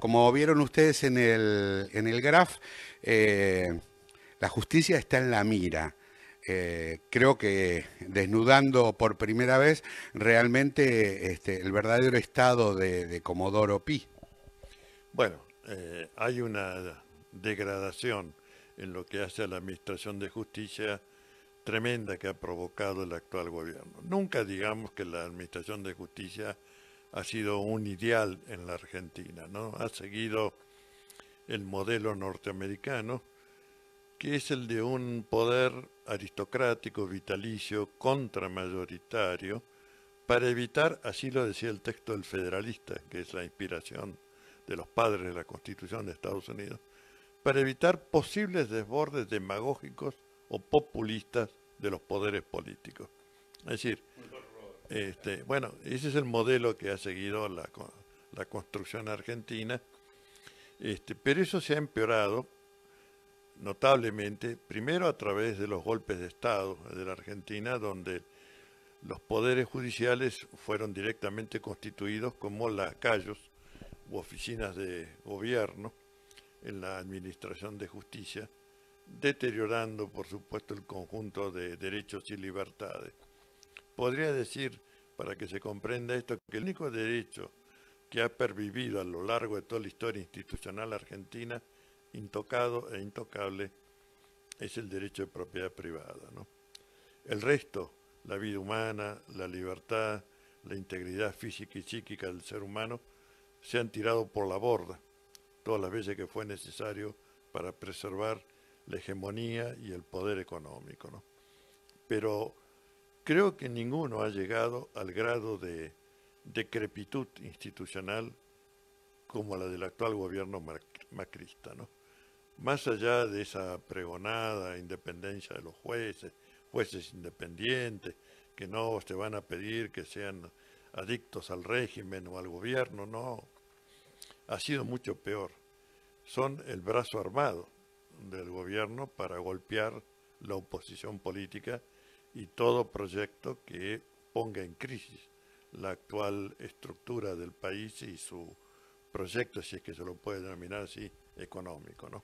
como vieron ustedes en el graph, la justicia está en la mira. Creo que desnudando por primera vez realmente el verdadero estado de Comodoro Pi. Bueno, hay una degradación en lo que hace a la Administración de Justicia tremenda que ha provocado el actual gobierno. Nunca digamos que la Administración de Justicia ha sido un ideal en la Argentina, ¿no? Ha seguido el modelo norteamericano, que es el de un poder aristocrático, vitalicio, contramayoritario, para evitar, así lo decía el texto del Federalista, que es la inspiración de los padres de la Constitución de Estados Unidos, para evitar posibles desbordes demagógicos o populistas de los poderes políticos. Es decir, bueno, ese es el modelo que ha seguido la construcción argentina, pero eso se ha empeorado notablemente, primero a través de los golpes de Estado de la Argentina, donde los poderes judiciales fueron directamente constituidos como lacayos u oficinas de gobierno en la administración de justicia, deteriorando, por supuesto, el conjunto de derechos y libertades. Podría decir, para que se comprenda esto, que el único derecho que ha pervivido a lo largo de toda la historia institucional argentina, intocado e intocable, es el derecho de propiedad privada, ¿no? El resto, la vida humana, la libertad, la integridad física y psíquica del ser humano, se han tirado por la borda todas las veces que fue necesario para preservar la hegemonía y el poder económico, ¿no? Pero creo que ninguno ha llegado al grado de decrepitud institucional como la del actual gobierno macrista, ¿no? Más allá de esa pregonada independencia de los jueces, jueces independientes, que no te van a pedir que sean adictos al régimen o al gobierno, no, ha sido mucho peor. Son el brazo armado del gobierno para golpear la oposición política y todo proyecto que ponga en crisis la actual estructura del país y su proyecto, si es que se lo puede denominar así, económico, ¿no?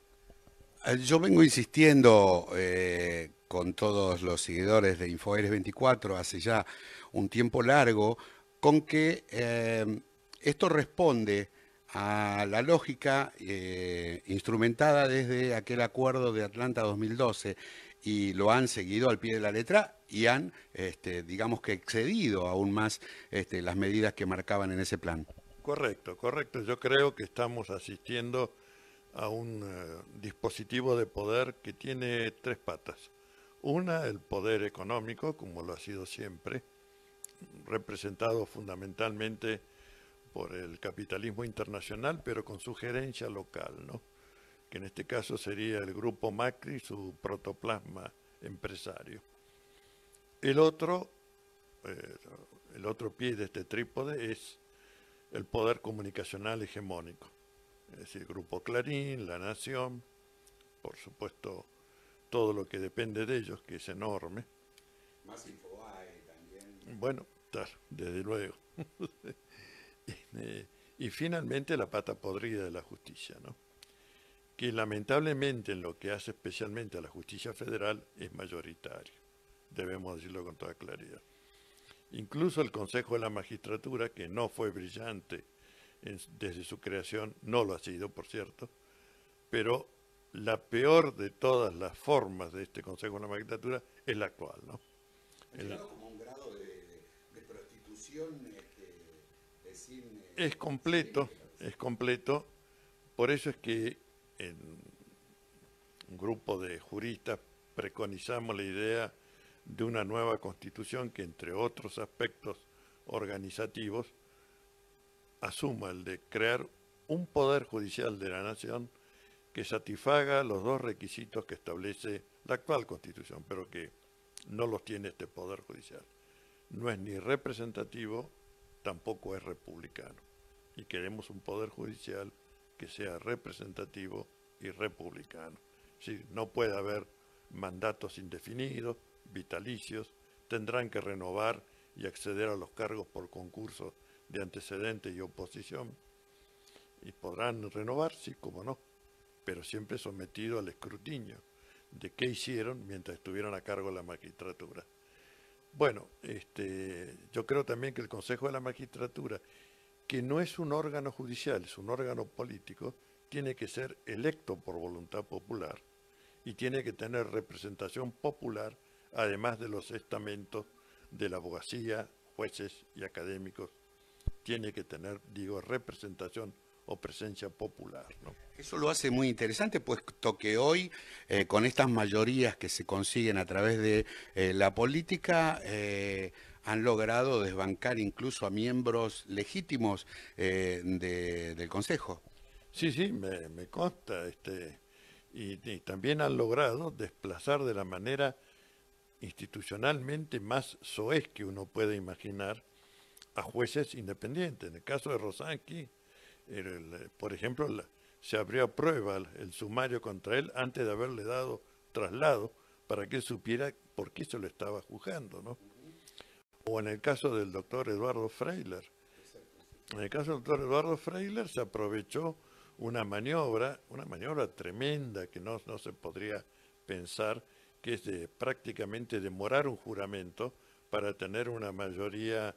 Yo vengo insistiendo con todos los seguidores de Infoaires 24 hace ya un tiempo largo con que esto responde a la lógica instrumentada desde aquel acuerdo de Atlanta 2012 y lo han seguido al pie de la letra y han, digamos que excedido aún más las medidas que marcaban en ese plan. Correcto, correcto. Yo creo que estamos asistiendo a un dispositivo de poder que tiene tres patas. Una, el poder económico, como lo ha sido siempre, representado fundamentalmente por el capitalismo internacional, pero con su gerencia local, ¿no? Que en este caso sería el grupo Macri, su protoplasma empresario. El otro, eh, el otro pie de este trípode es el poder comunicacional hegemónico, es decir, Grupo Clarín, La Nación, por supuesto, todo lo que depende de ellos, que es enorme. Más Infobae también. Bueno, desde luego. Y finalmente la pata podrida de la justicia, ¿no? Que lamentablemente en lo que hace especialmente a la justicia federal es mayoritario, debemos decirlo con toda claridad. Incluso el Consejo de la Magistratura, que no fue brillante desde su creación, no lo ha sido, por cierto, pero la peor de todas las formas de este Consejo de la Magistratura es la actual, ¿no? Han El, llegado como a un grado de prostitución sin, sin límites. es completo, por eso es que en un grupo de juristas preconizamos la idea de una nueva constitución que, entre otros aspectos organizativos, asuma el de crear un poder judicial de la nación que satisfaga los dos requisitos que establece la actual constitución, pero que no los tiene este poder judicial. No es ni representativo, tampoco es republicano. Y queremos un poder judicial que sea representativo y republicano. Es decir, no puede haber mandatos indefinidos, vitalicios, tendrán que renovar y acceder a los cargos por concurso de antecedentes y oposición. y podrán renovar, sí, como no, pero siempre sometido al escrutinio de qué hicieron mientras estuvieron a cargo de la magistratura. Bueno, yo creo también que el Consejo de la Magistratura, que no es un órgano judicial, es un órgano político, tiene que ser electo por voluntad popular y tiene que tener representación popular, además de los estamentos de la abogacía, jueces y académicos. Tiene que tener, digo, representación o presencia popular, ¿no? Eso lo hace muy interesante, puesto que hoy, con estas mayorías que se consiguen a través de la política, han logrado desbancar incluso a miembros legítimos del Consejo. Sí, sí, me consta, y también han logrado desplazar de la manera institucionalmente más soez que uno puede imaginar a jueces independientes. En el caso de Rosansky, por ejemplo, se abrió a prueba el sumario contra él antes de haberle dado traslado para que él supiera por qué se lo estaba juzgando, ¿no? O en el caso del doctor Eduardo Freiler. En el caso del doctor Eduardo Freiler se aprovechó una maniobra tremenda que no se podría pensar, que es de prácticamente demorar un juramento para tener una mayoría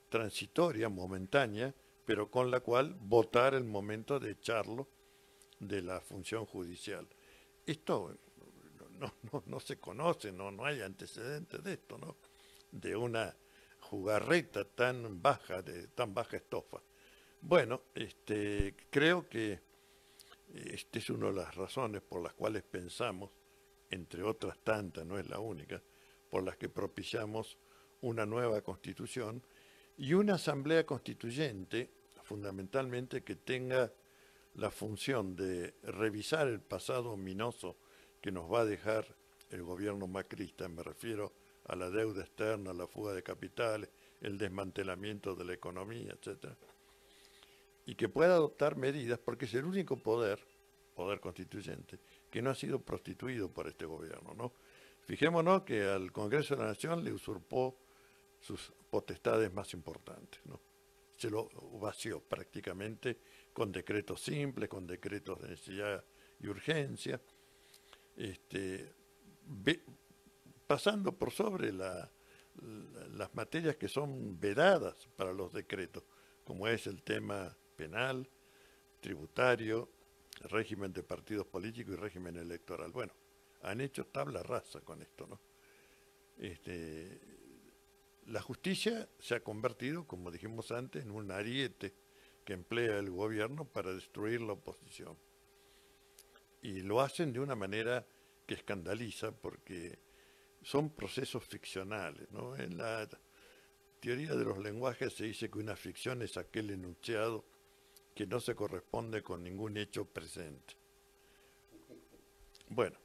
transitoria, momentánea, pero con la cual votar el momento de echarlo de la función judicial. Esto no se conoce, no hay antecedentes de esto, ¿no? De una jugarreta tan baja, de tan baja estofa. Bueno, creo que esta es una de las razones por las cuales pensamos, entre otras tantas, no es la única, por las que propiciamos una nueva constitución y una asamblea constituyente, fundamentalmente, que tenga la función de revisar el pasado ominoso que nos va a dejar el gobierno macrista. Me refiero a la deuda externa, la fuga de capitales, el desmantelamiento de la economía, etcétera, y que pueda adoptar medidas, porque es el único poder constituyente, que no ha sido prostituido por este gobierno, ¿no? Fijémonos que al Congreso de la Nación le usurpó sus potestades más importantes, ¿no? Se lo vació prácticamente con decretos simples, con decretos de necesidad y urgencia, pasando por sobre las materias que son vedadas para los decretos, como es el tema penal, tributario, régimen de partidos políticos y régimen electoral. Bueno, han hecho tabla rasa con esto, ¿no? La justicia se ha convertido, como dijimos antes, en un ariete que emplea el gobierno para destruir la oposición. Y lo hacen de una manera que escandaliza, porque son procesos ficcionales, ¿no? En la teoría de los lenguajes se dice que una ficción es aquel enunciado que no se corresponde con ningún hecho presente. Bueno,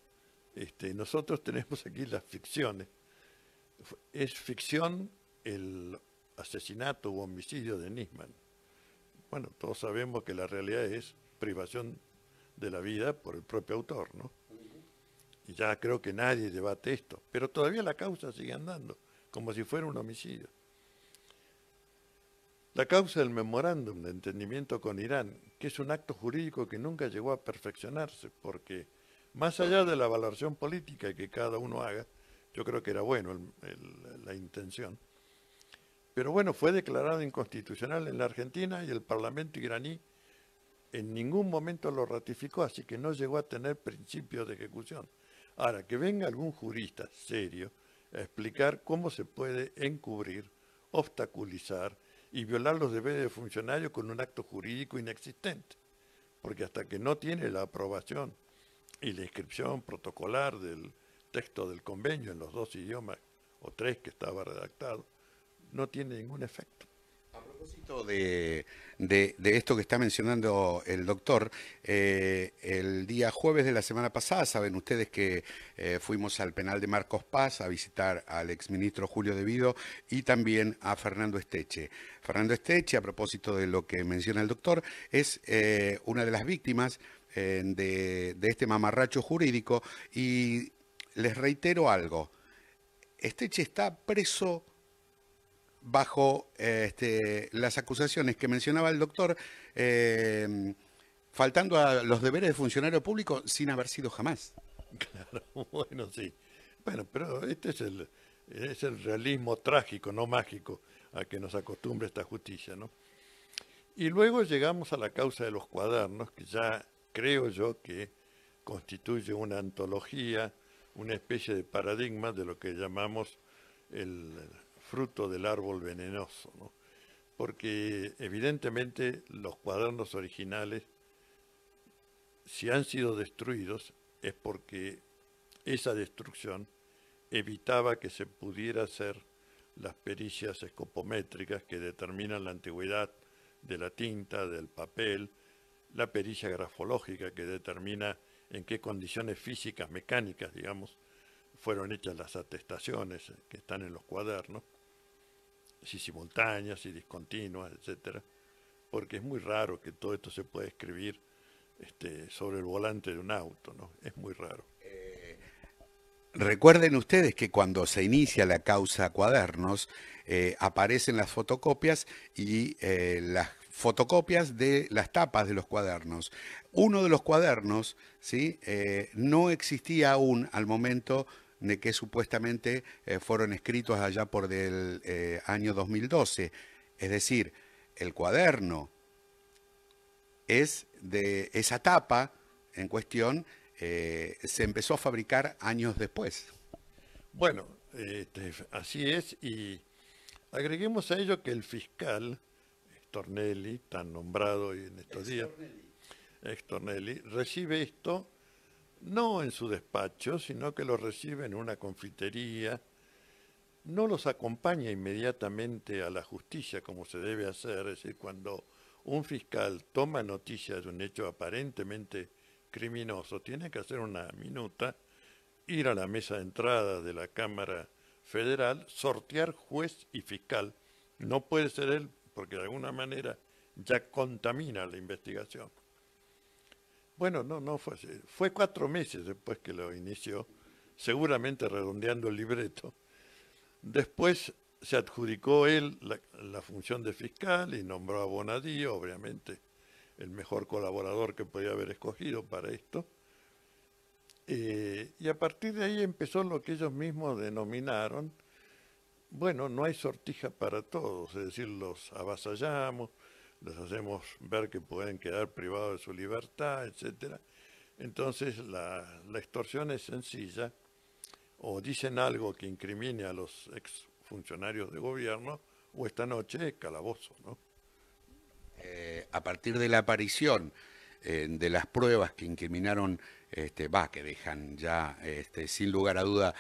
nosotros tenemos aquí las ficciones. Es ficción el asesinato u homicidio de Nisman. Bueno, todos sabemos que la realidad es privación de la vida por el propio autor, ¿no? Y ya creo que nadie debate esto, pero todavía la causa sigue andando, como si fuera un homicidio. La causa del memorándum de entendimiento con Irán, que es un acto jurídico que nunca llegó a perfeccionarse, porque más allá de la valoración política que cada uno haga, yo creo que era bueno la intención, pero bueno, fue declarado inconstitucional en la Argentina y el Parlamento iraní en ningún momento lo ratificó, así que no llegó a tener principio de ejecución. Ahora, que venga algún jurista serio a explicar cómo se puede encubrir, obstaculizar y violar los deberes de funcionario con un acto jurídico inexistente, porque hasta que no tiene la aprobación y la inscripción protocolar del texto del convenio en los dos idiomas o tres que estaba redactado, no tiene ningún efecto. A propósito de esto que está mencionando el doctor, el día jueves de la semana pasada, saben ustedes que fuimos al penal de Marcos Paz a visitar al exministro Julio De Vido y también a Fernando Esteche. Fernando Esteche, a propósito de lo que menciona el doctor, es una de las víctimas de este mamarracho jurídico y les reitero algo, Esteche está preso bajo las acusaciones que mencionaba el doctor, faltando a los deberes de funcionario público sin haber sido jamás. Claro, bueno, sí. Bueno, pero este es el realismo trágico, no mágico, a que nos acostumbra esta justicia, ¿no? Y luego llegamos a la causa de los cuadernos, que ya creo yo que constituye una antología, una especie de paradigma de lo que llamamos el fruto del árbol venenoso, ¿no? Porque evidentemente los cuadernos originales, si han sido destruidos, es porque esa destrucción evitaba que se pudiera hacer las pericias escopométricas que determinan la antigüedad de la tinta, del papel, la pericia grafológica que determina en qué condiciones físicas, mecánicas, digamos, fueron hechas las atestaciones que están en los cuadernos, si simultáneas, si discontinuas, etcétera, porque es muy raro que todo esto se pueda escribir sobre el volante de un auto, ¿no? Es muy raro. Recuerden ustedes que cuando se inicia la causa Cuadernos, aparecen las fotocopias y las fotocopias de las tapas de los cuadernos. Uno de los cuadernos, ¿sí? No existía aún al momento de que supuestamente fueron escritos allá por del año 2012. Es decir, el cuaderno es de esa tapa en cuestión, se empezó a fabricar años después. Bueno, así es, y agreguemos a ello que el fiscal Stornelli, tan nombrado en estos días, Stornelli, recibe esto no en su despacho, sino que lo recibe en una confitería, no los acompaña inmediatamente a la justicia como se debe hacer, es decir, cuando un fiscal toma noticia de un hecho aparentemente criminoso, tiene que hacer una minuta, ir a la mesa de entrada de la Cámara Federal, sortear juez y fiscal. No puede ser él, porque de alguna manera ya contamina la investigación. Bueno, no fue así. Fue 4 meses después que lo inició, seguramente redondeando el libreto. Después se adjudicó él la función de fiscal y nombró a Bonadío, obviamente el mejor colaborador que podía haber escogido para esto. Y a partir de ahí empezó lo que ellos mismos denominaron, bueno, no hay sortija para todos, es decir, los avasallamos, les hacemos ver que pueden quedar privados de su libertad, etcétera. Entonces la extorsión es sencilla, o dicen algo que incrimine a los exfuncionarios de gobierno, o esta noche calabozo, ¿no? A partir de la aparición de las pruebas que incriminaron, que dejan ya sin lugar a duda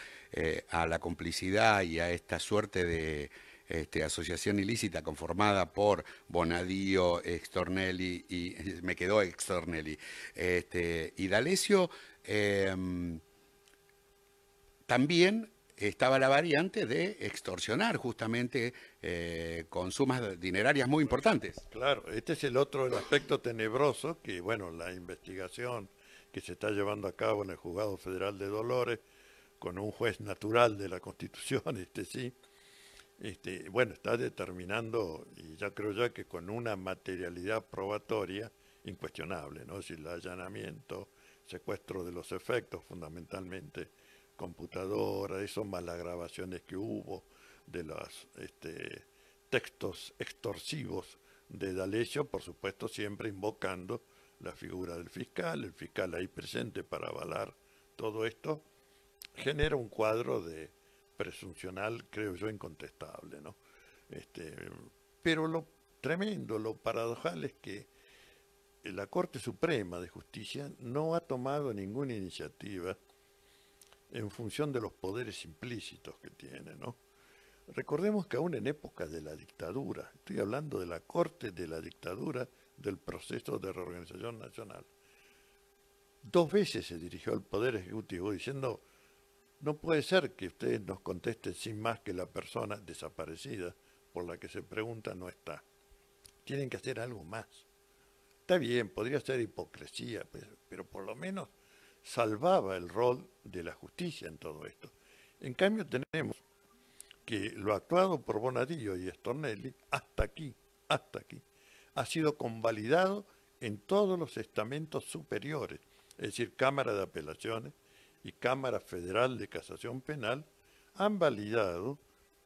a la complicidad y a esta suerte de asociación ilícita conformada por Bonadío, Stornelli y me quedó Stornelli, y D'Alessio, también estaba la variante de extorsionar justamente con sumas dinerarias muy importantes. Claro, este es el otro el aspecto tenebroso que, bueno, la investigación que se está llevando a cabo en el Juzgado Federal de Dolores con un juez natural de la Constitución, sí, bueno, está determinando, y ya creo yo que con una materialidad probatoria incuestionable, ¿no? Es decir, el allanamiento, secuestro de los efectos, fundamentalmente computadora, eso más las grabaciones que hubo de los textos extorsivos de D'Alessio, por supuesto siempre invocando la figura del fiscal, el fiscal ahí presente para avalar todo esto, genera un cuadro de presuncional, creo yo, incontestable, ¿no? Pero lo tremendo, lo paradojal es que la Corte Suprema de Justicia no ha tomado ninguna iniciativa en función de los poderes implícitos que tiene, ¿no? Recordemos que aún en época de la dictadura, estoy hablando de la Corte de la dictadura del proceso de reorganización nacional, 2 veces se dirigió al Poder Ejecutivo diciendo: no puede ser que ustedes nos contesten sin más que la persona desaparecida por la que se pregunta no está. Tienen que hacer algo más. Está bien, podría ser hipocresía, pero por lo menos salvaba el rol de la justicia en todo esto. En cambio tenemos que lo actuado por Bonadío y Stornelli hasta aquí, ha sido convalidado en todos los estamentos superiores, es decir, Cámara de Apelaciones y Cámara Federal de Casación Penal, han validado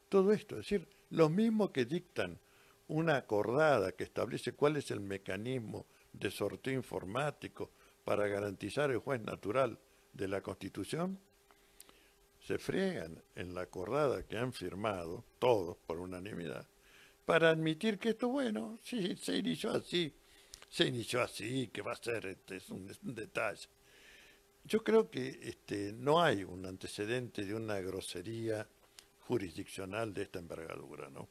todo esto. Es decir, los mismos que dictan una acordada que establece cuál es el mecanismo de sorteo informático para garantizar el juez natural de la Constitución, se friegan en la acordada que han firmado, todos por unanimidad, para admitir que esto, bueno, sí, se inició así, que va a ser, es un detalle. Yo creo que no hay un antecedente de una grosería jurisdiccional de esta envergadura, ¿no?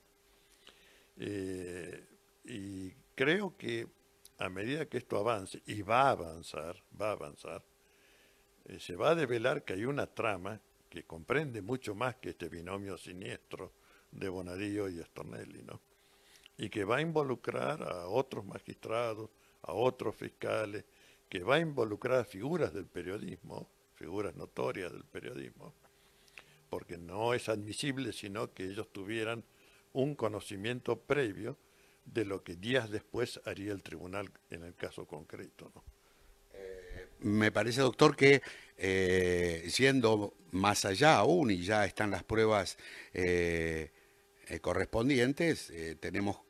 Y creo que a medida que esto avance, y va a avanzar, se va a develar que hay una trama que comprende mucho más que este binomio siniestro de Bonadío y Stornelli, ¿no? Y que va a involucrar a otros magistrados, a otros fiscales, que va a involucrar a figuras del periodismo, figuras notorias del periodismo, porque no es admisible sino que ellos tuvieran un conocimiento previo de lo que días después haría el tribunal en el caso concreto, ¿no? Me parece, doctor, que yendo más allá aún, y ya están las pruebas correspondientes, tenemos,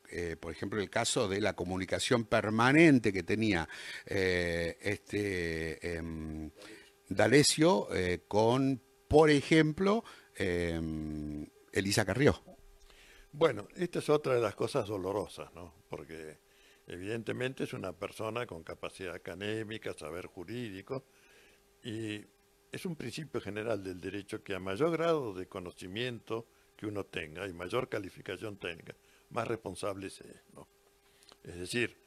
por ejemplo, el caso de la comunicación permanente que tenía D'Alessio con, por ejemplo, Elisa Carrió. Bueno, esta es otra de las cosas dolorosas, ¿no? Porque evidentemente es una persona con capacidad académica, saber jurídico, y es un principio general del derecho que a mayor grado de conocimiento que uno tenga y mayor calificación tenga, más responsable se es, ¿no? Es decir,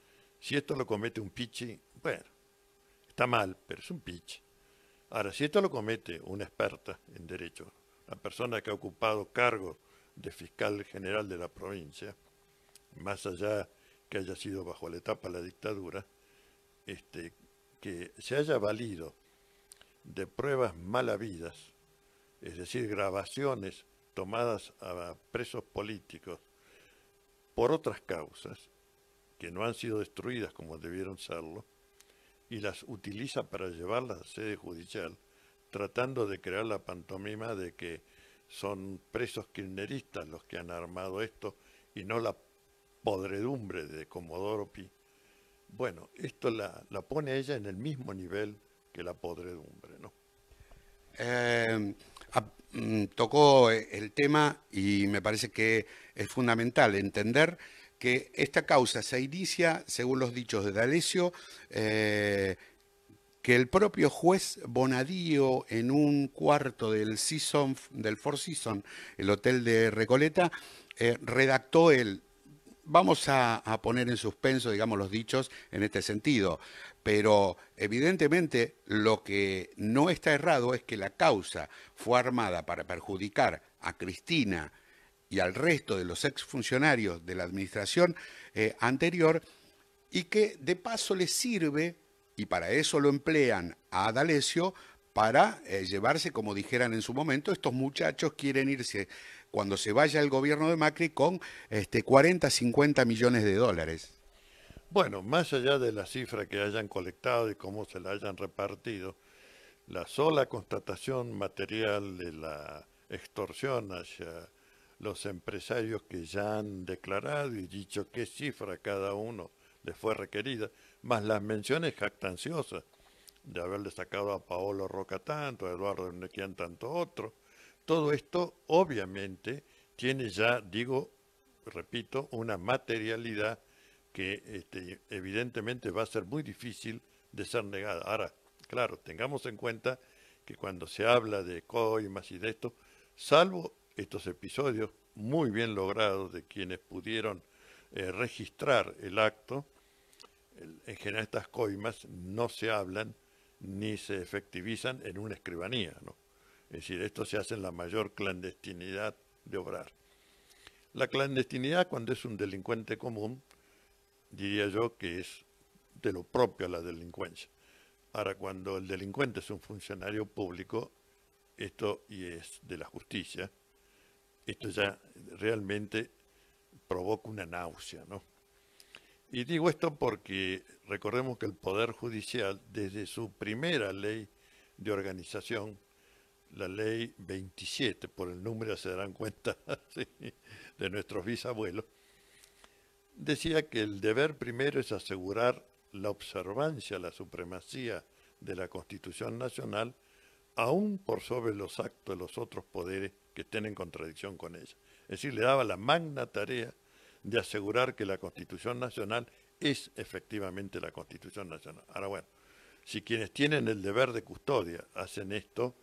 si esto lo comete un pichi, bueno, está mal, pero es un pichi. Ahora, si esto lo comete una experta en derecho, una persona que ha ocupado cargos de fiscal general de la provincia, más allá que haya sido bajo la etapa de la dictadura, que se haya valido de pruebas mal habidas, es decir, grabaciones tomadas a presos políticos por otras causas, que no han sido destruidas como debieron serlo, y las utiliza para llevarlas a sede judicial, tratando de crear la pantomima de que son presos kirchneristas los que han armado esto y no la podredumbre de Comodoro Pi. Bueno, esto la pone a ella en el mismo nivel que la podredumbre, ¿no? Eh, Tocó el tema y me parece que es fundamental entender que esta causa se inicia, según los dichos de D'Alessio, que el propio juez Bonadío en un cuarto del Four Seasons, el hotel de Recoleta, redactó el. Vamos a poner en suspenso, digamos, los dichos en este sentido, pero evidentemente lo que no está errado es que la causa fue armada para perjudicar a Cristina y al resto de los exfuncionarios de la administración anterior, y que de paso les sirve, y para eso lo emplean a D'Alessio, para llevarse, como dijeran en su momento, estos muchachos quieren irse cuando se vaya el gobierno de Macri con 40, 50 millones de dólares. Bueno, más allá de la cifra que hayan colectado y cómo se la hayan repartido, la sola constatación material de la extorsión hacia los empresarios que ya han declarado y dicho qué cifra cada uno les fue requerida, más las menciones jactanciosas de haberle sacado a Paolo Roca tanto, a Eduardo Nequian tanto otro, todo esto obviamente tiene ya, digo, repito, una materialidad que evidentemente va a ser muy difícil de ser negada. Ahora, claro, tengamos en cuenta que cuando se habla de coimas y de esto, salvo estos episodios muy bien logrados de quienes pudieron registrar el acto, en general estas coimas no se hablan ni se efectivizan en una escribanía, ¿no? Es decir, esto se hace en la mayor clandestinidad de obrar. La clandestinidad, cuando es un delincuente común, diría yo que es de lo propio a la delincuencia. Ahora, cuando el delincuente es un funcionario público, esto y es de la justicia, esto ya realmente provoca una náusea, ¿no? Y digo esto porque recordemos que el Poder Judicial, desde su primera ley de organización, la ley 27, por el número se darán cuenta sí, de nuestros bisabuelos, decía que el deber primero es asegurar la observancia, la supremacía de la Constitución Nacional, aún por sobre los actos de los otros poderes que estén en contradicción con ella. Es decir, le daba la magna tarea de asegurar que la Constitución Nacional es efectivamente la Constitución Nacional. Ahora bueno, si quienes tienen el deber de custodia hacen esto,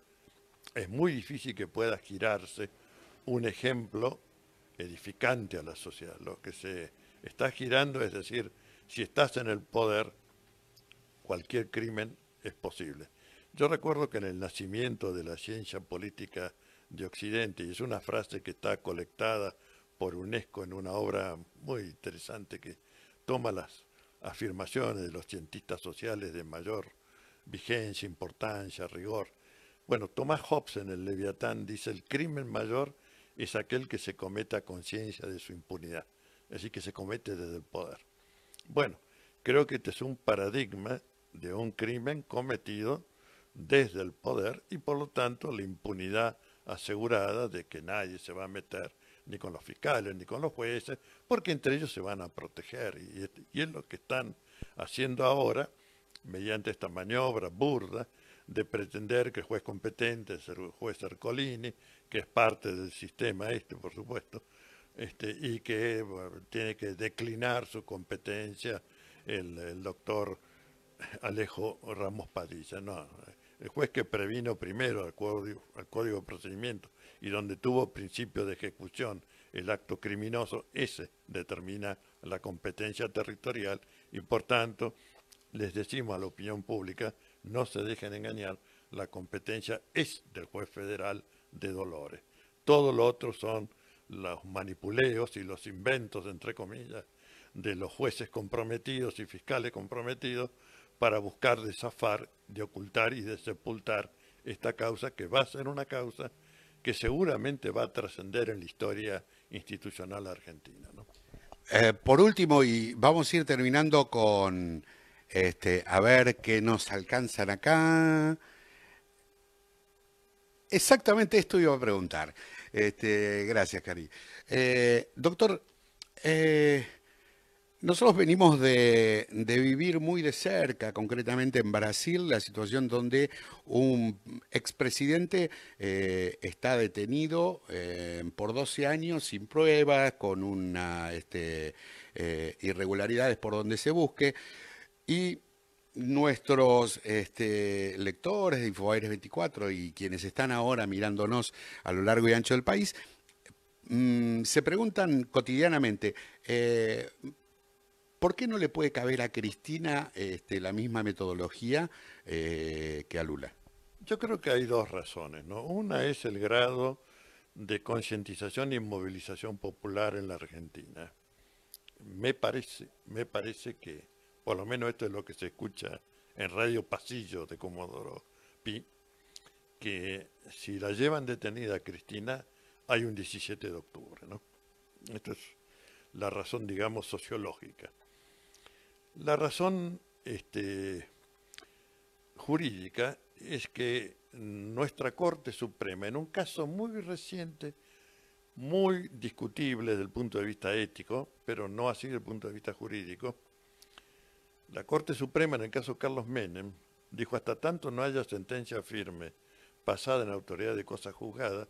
es muy difícil que pueda girarse un ejemplo edificante a la sociedad. Lo que se está girando es decir, si estás en el poder, cualquier crimen es posible. Yo recuerdo que en el nacimiento de la ciencia política de Occidente, y es una frase que está colectada por UNESCO en una obra muy interesante que toma las afirmaciones de los cientistas sociales de mayor vigencia, importancia, rigor. Bueno, Thomas Hobbes en el Leviatán dice, el crimen mayor es aquel que se cometa a conciencia de su impunidad, es decir, que se comete desde el poder. Bueno, creo que este es un paradigma de un crimen cometido desde el poder y por lo tanto la impunidad asegurada de que nadie se va a meter ni con los fiscales ni con los jueces, porque entre ellos se van a proteger y es lo que están haciendo ahora mediante esta maniobra burda de pretender que el juez competente es el juez Ercolini, que es parte del sistema por supuesto, y que bueno, tiene que declinar su competencia el doctor Alejo Ramos Padilla. No, el juez que previno primero al código de procedimiento y donde tuvo principio de ejecución el acto criminoso, ese determina la competencia territorial y por tanto les decimos a la opinión pública, no se dejen engañar, la competencia es del juez federal de Dolores. Todo lo otro son los manipuleos y los inventos, entre comillas, de los jueces comprometidos y fiscales comprometidos para buscar de zafar, de ocultar y de sepultar esta causa que va a ser una causa que seguramente va a trascender en la historia institucional argentina, ¿no? Por último, y vamos a ir terminando con, a ver qué nos alcanzan acá. Exactamente esto iba a preguntar. Gracias, Cari. Doctor, eh, nosotros venimos de vivir muy de cerca, concretamente en Brasil, la situación donde un expresidente está detenido por 12 años sin pruebas, con una irregularidades por donde se busque, y nuestros lectores de Infobaires 24 y quienes están ahora mirándonos a lo largo y ancho del país, se preguntan cotidianamente, ¿por qué no le puede caber a Cristina la misma metodología que a Lula? Yo creo que hay dos razones, ¿no? Una es el grado de concientización y movilización popular en la Argentina. Me parece que, por lo menos esto es lo que se escucha en Radio Pasillo de Comodoro Pi, que si la llevan detenida a Cristina, hay un 17 de octubre, ¿no? Esto es la razón, digamos, sociológica. La razón jurídica es que nuestra Corte Suprema, en un caso muy reciente, muy discutible desde el punto de vista ético, pero no así desde el punto de vista jurídico, la Corte Suprema, en el caso Carlos Menem, dijo hasta tanto no haya sentencia firme pasada en autoridad de cosa juzgada,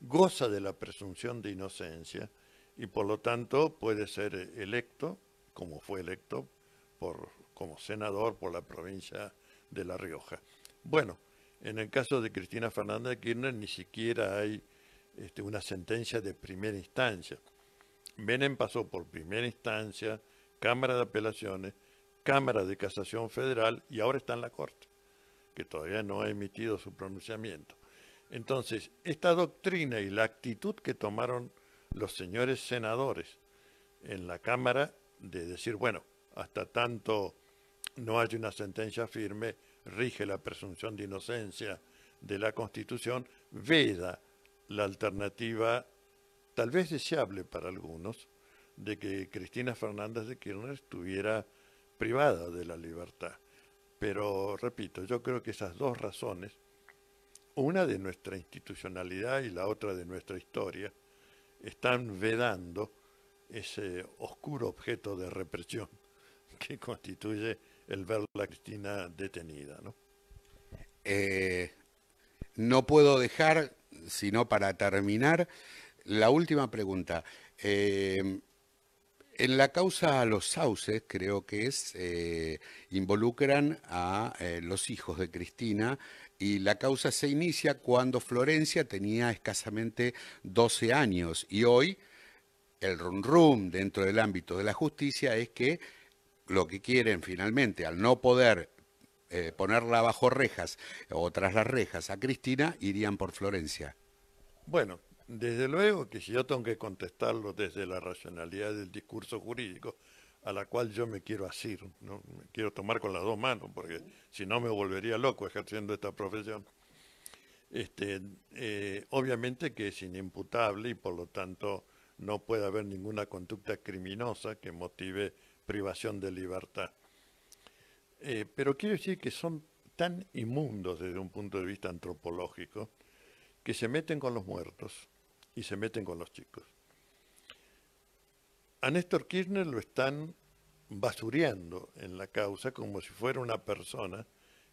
goza de la presunción de inocencia y por lo tanto puede ser electo, como fue electo, como senador por la provincia de La Rioja. Bueno, en el caso de Cristina Fernández de Kirchner ni siquiera hay una sentencia de primera instancia. Menem pasó por primera instancia, Cámara de Apelaciones, Cámara de Casación Federal y ahora está en la Corte, que todavía no ha emitido su pronunciamiento. Entonces, esta doctrina y la actitud que tomaron los señores senadores en la Cámara de decir, bueno, hasta tanto no hay una sentencia firme, rige la presunción de inocencia de la Constitución, veda la alternativa, tal vez deseable para algunos, de que Cristina Fernández de Kirchner estuviera privada de la libertad. Pero, repito, yo creo que esas dos razones, una de nuestra institucionalidad y la otra de nuestra historia, están vedando ese oscuro objeto de represión que constituye el ver a Cristina detenida, ¿no? Eh, no puedo dejar, sino para terminar, la última pregunta. En la causa Los Sauces, creo que involucran a los hijos de Cristina y la causa se inicia cuando Florencia tenía escasamente 12 años y hoy el rum rum dentro del ámbito de la justicia es que lo que quieren finalmente, al no poder ponerla bajo rejas o tras las rejas a Cristina, irían por Florencia. Bueno, desde luego que si yo tengo que contestarlo desde la racionalidad del discurso jurídico, a la cual yo me quiero asir, ¿no? Me quiero tomar con las dos manos, porque si no me volvería loco ejerciendo esta profesión. Obviamente que es inimputable y por lo tanto no puede haber ninguna conducta criminosa que motive privación de libertad. Pero quiero decir que son tan inmundos desde un punto de vista antropológico que se meten con los muertos y se meten con los chicos. A Néstor Kirchner lo están basureando en la causa como si fuera una persona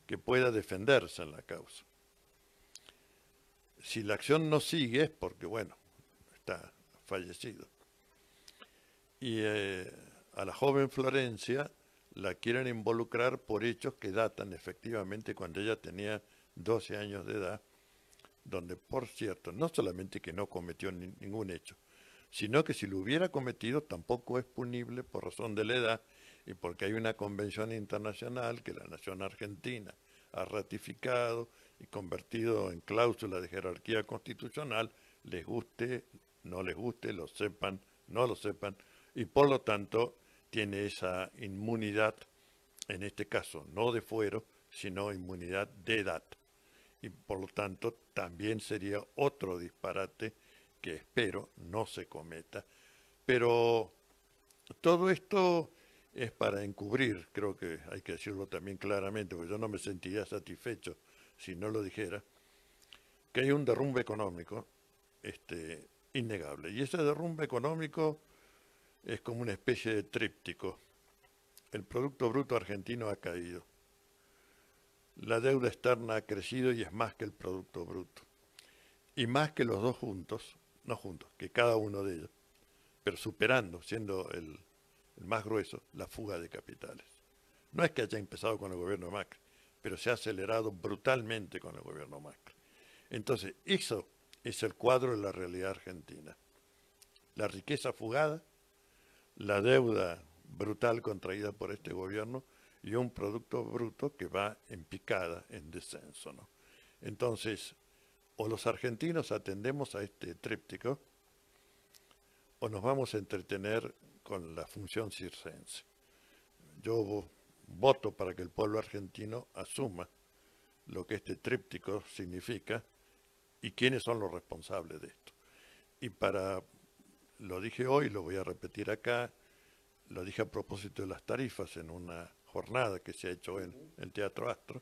que pueda defenderse en la causa. Si la acción no sigue es porque, bueno, está fallecido. Y a la joven Florencia la quieren involucrar por hechos que datan efectivamente cuando ella tenía 12 años de edad, donde, por cierto, no solamente que no cometió ningún hecho, sino que si lo hubiera cometido tampoco es punible por razón de la edad y porque hay una convención internacional que la nación argentina ha ratificado y convertido en cláusula de jerarquía constitucional, les guste, no les guste, lo sepan, no lo sepan, y por lo tanto tiene esa inmunidad, en este caso no de fuero, sino inmunidad de edad. Y por lo tanto también sería otro disparate que espero no se cometa. Pero todo esto es para encubrir, creo que hay que decirlo también claramente, porque yo no me sentiría satisfecho si no lo dijera, que hay un derrumbe económico innegable. Y ese derrumbe económico es como una especie de tríptico. El Producto Bruto Argentino ha caído. La deuda externa ha crecido y es más que el Producto Bruto. Y más que los dos juntos, no juntos, que cada uno de ellos, pero superando, siendo el más grueso, la fuga de capitales. No es que haya empezado con el gobierno de Macri, pero se ha acelerado brutalmente con el gobierno Macri. Entonces, eso es el cuadro de la realidad argentina. La riqueza fugada, la deuda brutal contraída por este gobierno y un producto bruto que va en picada, en descenso, ¿no? Entonces, o los argentinos atendemos a este tríptico, o nos vamos a entretener con la función circense. Yo voto para que el pueblo argentino asuma lo que este tríptico significa y quiénes son los responsables de esto. Y lo dije hoy, lo voy a repetir acá, lo dije a propósito de las tarifas en una jornada que se ha hecho en el Teatro Astro,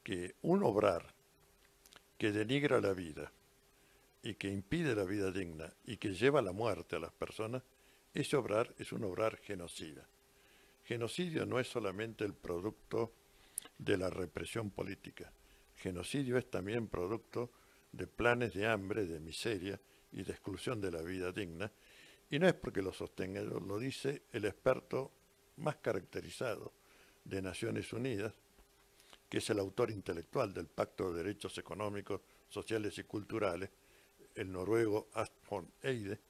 que un obrar que denigra la vida y que impide la vida digna y que lleva a la muerte a las personas, ese obrar es un obrar genocida. Genocidio no es solamente el producto de la represión política. Genocidio es también producto de planes de hambre, de miseria y de exclusión de la vida digna. Y no es porque lo sostenga, lo dice el experto más caracterizado de Naciones Unidas, que es el autor intelectual del Pacto de Derechos Económicos, Sociales y Culturales, el noruego Asbjørn Eide,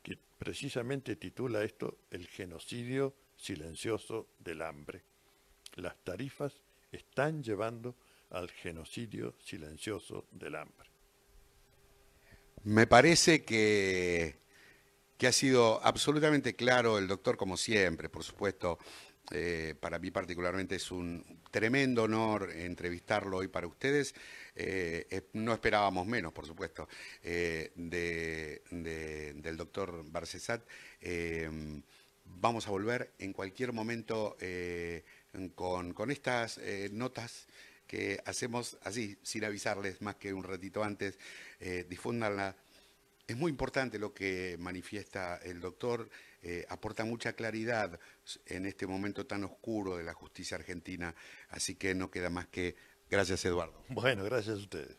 que precisamente titula esto El genocidio silencioso del hambre. Las tarifas están llevando al genocidio silencioso del hambre. Me parece que ha sido absolutamente claro el doctor, como siempre, por supuesto, Para mí particularmente es un tremendo honor entrevistarlo hoy para ustedes. No esperábamos menos, por supuesto, del doctor Barcesat. Vamos a volver en cualquier momento con estas notas que hacemos así, sin avisarles más que un ratito antes. Difúndanla. Es muy importante lo que manifiesta el doctor, aporta mucha claridad en este momento tan oscuro de la justicia argentina, así que no queda más que gracias, Eduardo. Bueno, gracias a ustedes.